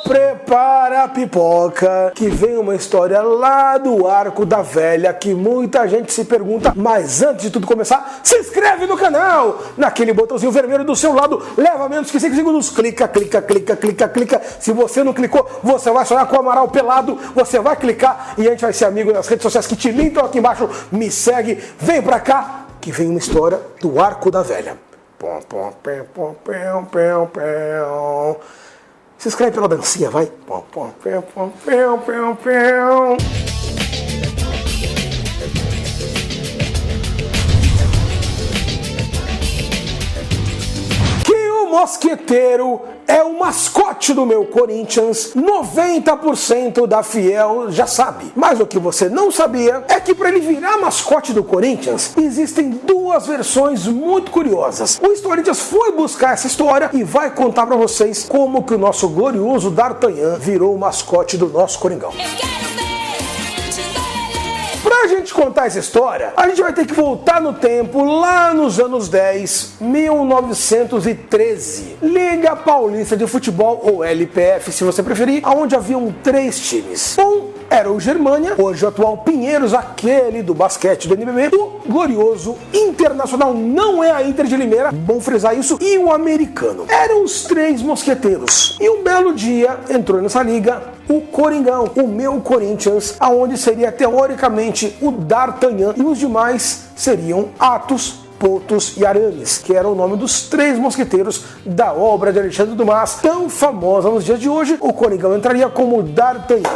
Prepara a pipoca, que vem uma história lá do Arco da Velha, que muita gente se pergunta, mas antes de tudo começar, se inscreve no canal, naquele botãozinho vermelho do seu lado, leva menos que 5 segundos, clica. Se você não clicou, você vai sonhar com o Amaral pelado, você vai clicar e a gente vai ser amigo nas redes sociais que te linkam aqui embaixo, me segue, vem pra cá, que vem uma história do Arco da Velha. Se inscreve pela dancinha, vai. Que o Mosqueteiro é o mascote do meu Corinthians, 90% da fiel já sabe. Mas o que você não sabia é que para ele virar mascote do Corinthians, existem duas versões muito curiosas. O Corinthians foi buscar essa história e vai contar para vocês como que o nosso glorioso D'Artagnan virou o mascote do nosso Coringão. Pra gente contar essa história, a gente vai ter que voltar no tempo, lá nos anos 10, 1913. Liga Paulista de Futebol, ou LPF se você preferir, onde haviam 3 times. Um era o Germânia, hoje o atual Pinheiros, aquele do basquete do NBB, o glorioso Internacional, não é a Inter de Limeira, bom frisar isso, e o Americano. Eram os 3 mosqueteiros. E um belo dia entrou nessa liga o Coringão, o meu Corinthians, aonde seria teoricamente o D'Artagnan e os demais seriam Athos, Porthos e Aramis, que era o nome dos 3 mosqueteiros da obra de Alexandre Dumas, tão famosa nos dias de hoje. O Coringão entraria como D'Artagnan.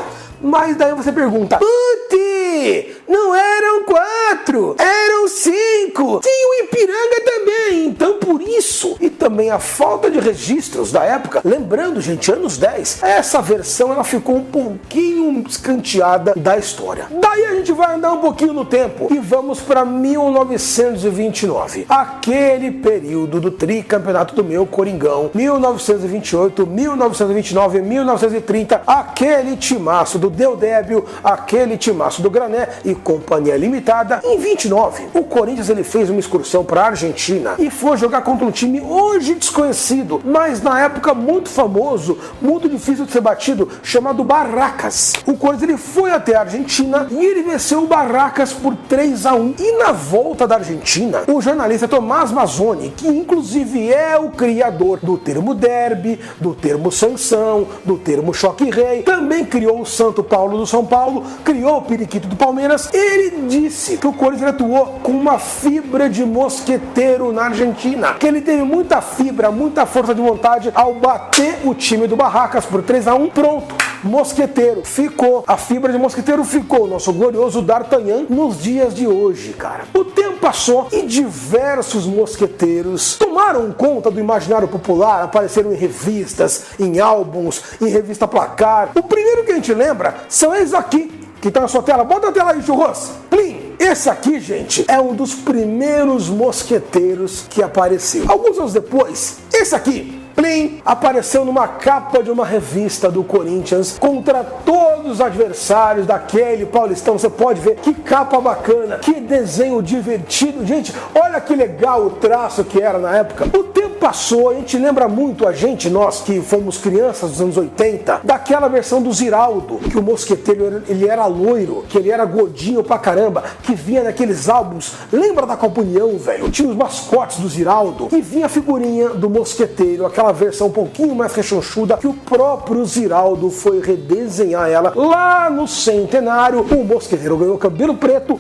Mas daí você pergunta, Puti, não eram 4, eram 5, tinha o Ipiranga também, então por isso, e também a falta de registros da época, lembrando gente, anos 10, essa versão ela ficou um pouquinho escanteada da história. Daí a gente vai andar um pouquinho no tempo e vamos para 1929, aquele período do tricampeonato do meu Coringão, 1928, 1929, 1930, aquele timaço do Del Débio, aquele timaço do Grané e Companhia Limitada. Em 29, o Corinthians ele fez uma excursão para a Argentina e foi jogar contra um time hoje desconhecido, mas na época muito famoso, muito difícil de ser batido, chamado Barracas. O Corinthians ele foi até a Argentina e ele venceu o Barracas por 3-1. E na volta da Argentina, o jornalista Tomás Mazzoni, que inclusive é o criador do termo derby, do termo sanção, do termo choque-rei, também criou o Santo Paulo do São Paulo, criou o periquito do Palmeiras. Ele disse que o Corinthians atuou com uma fibra de mosqueteiro na Argentina, que ele teve muita fibra, muita força de vontade ao bater o time do Barracas por 3-1, pronto, mosqueteiro, ficou, a fibra de mosqueteiro ficou, o nosso glorioso D'Artagnan nos dias de hoje, cara. O tempo passou e diversos mosqueteiros tomaram conta do imaginário popular, apareceram em revistas, em álbuns, em revista Placar. O primeiro que a gente lembra são esses aqui, que tá na sua tela. Bota a tela aí, churros. Plim! Esse aqui, gente, é um dos primeiros mosqueteiros que apareceu. Alguns anos depois, esse aqui, Plim, apareceu numa capa de uma revista do Corinthians contra todos os adversários daquele Paulistão. Você pode ver que capa bacana, que desenho divertido. Gente, olha que legal o traço que era na época. O tempo passou, a gente lembra muito, nós que fomos crianças dos anos 80, daquela versão do Ziraldo, que o mosqueteiro ele era loiro, que ele era gordinho pra caramba, que vinha naqueles álbuns. Lembra da Comunhão, velho? Tinha os mascotes do Ziraldo e vinha a figurinha do mosqueteiro, aquela versão um pouquinho mais rechonchuda, que o próprio Ziraldo foi redesenhar ela lá no centenário. O mosqueteiro ganhou cabelo preto,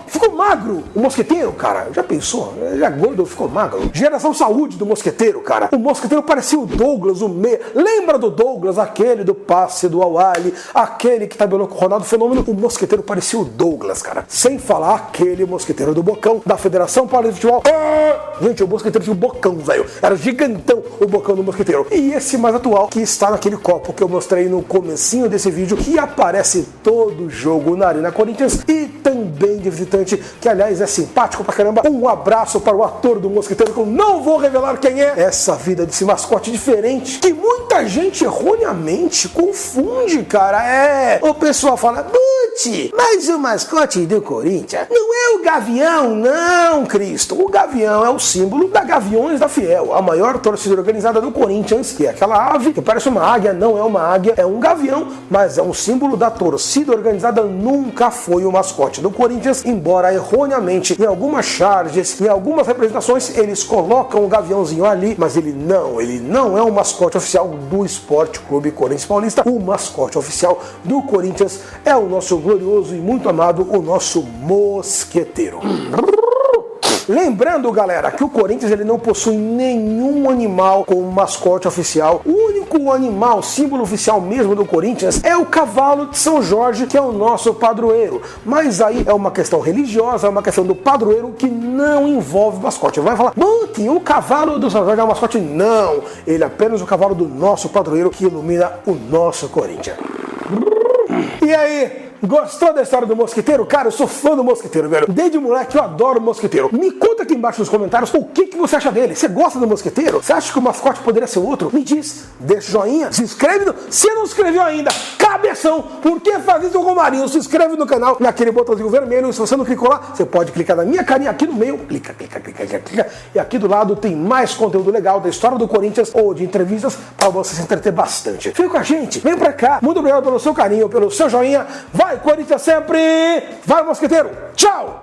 ficou magro. O mosqueteiro, cara, já pensou? Ele é gordo, ficou magro. Geração Saúde do mosqueteiro, cara. O mosqueteiro parecia o Douglas, lembra do Douglas, aquele do passe do Awali, aquele que tabelou com o Ronaldo Fenômeno? O mosqueteiro parecia o Douglas, cara. Sem falar aquele mosqueteiro do Bocão, da Federação Paulista de Futebol. Gente, o mosqueteiro tinha o Bocão, velho. Era gigantão o Bocão do mosqueteiro. E esse mais atual, que está naquele copo que eu mostrei no comecinho desse vídeo, que aparece todo jogo na Arena Corinthians e também de visitante, que aliás é simpático pra caramba. Um abraço para o ator do mosqueteiro, que eu não vou revelar falar quem é? Essa vida desse mascote diferente, que muita gente erroneamente confunde, cara. O pessoal fala, Buti, mas o mascote do Corinthians não é o Gavião, não, Cristo. O Gavião é o símbolo da Gaviões da Fiel, a maior torcida organizada do Corinthians, que é aquela ave que parece uma águia, não é uma águia, é um gavião, mas é um símbolo da torcida organizada, nunca foi o mascote do Corinthians, embora erroneamente em algumas charges, em algumas representações, eles colocam o gaviãozinho ali, mas ele não é o mascote oficial do Esporte Clube Corinthians Paulista. O mascote oficial do Corinthians é o nosso glorioso e muito amado, o nosso mosqueteiro. Lembrando, galera, que o Corinthians ele não possui nenhum animal como mascote oficial. O único animal, símbolo oficial mesmo do Corinthians é o cavalo de São Jorge, que é o nosso padroeiro. Mas aí é uma questão religiosa, é uma questão do padroeiro que não envolve mascote. Vai falar, Buti, o cavalo do São Jorge é um mascote? Não, ele é apenas o cavalo do nosso padroeiro que ilumina o nosso Corinthians. E aí? Gostou da história do mosqueteiro? Cara, eu sou fã do mosqueteiro, velho. Desde moleque eu adoro o mosqueteiro. Me conta aqui embaixo nos comentários o que você acha dele. Você gosta do mosqueteiro? Você acha que o mascote poderia ser outro? Me diz, deixa o joinha, se inscreve. Se não se inscreveu ainda, cabeção, por que faz isso com o Marinho? Se inscreve no canal, naquele botãozinho vermelho. E se você não clicou lá, você pode clicar na minha carinha aqui no meio. Clica. E aqui do lado tem mais conteúdo legal da história do Corinthians ou de entrevistas para você se entreter bastante. Fica com a gente, vem pra cá. Muito obrigado pelo seu carinho, pelo seu joinha. Vai, Corinthians sempre! Vai, mosqueteiro! Tchau!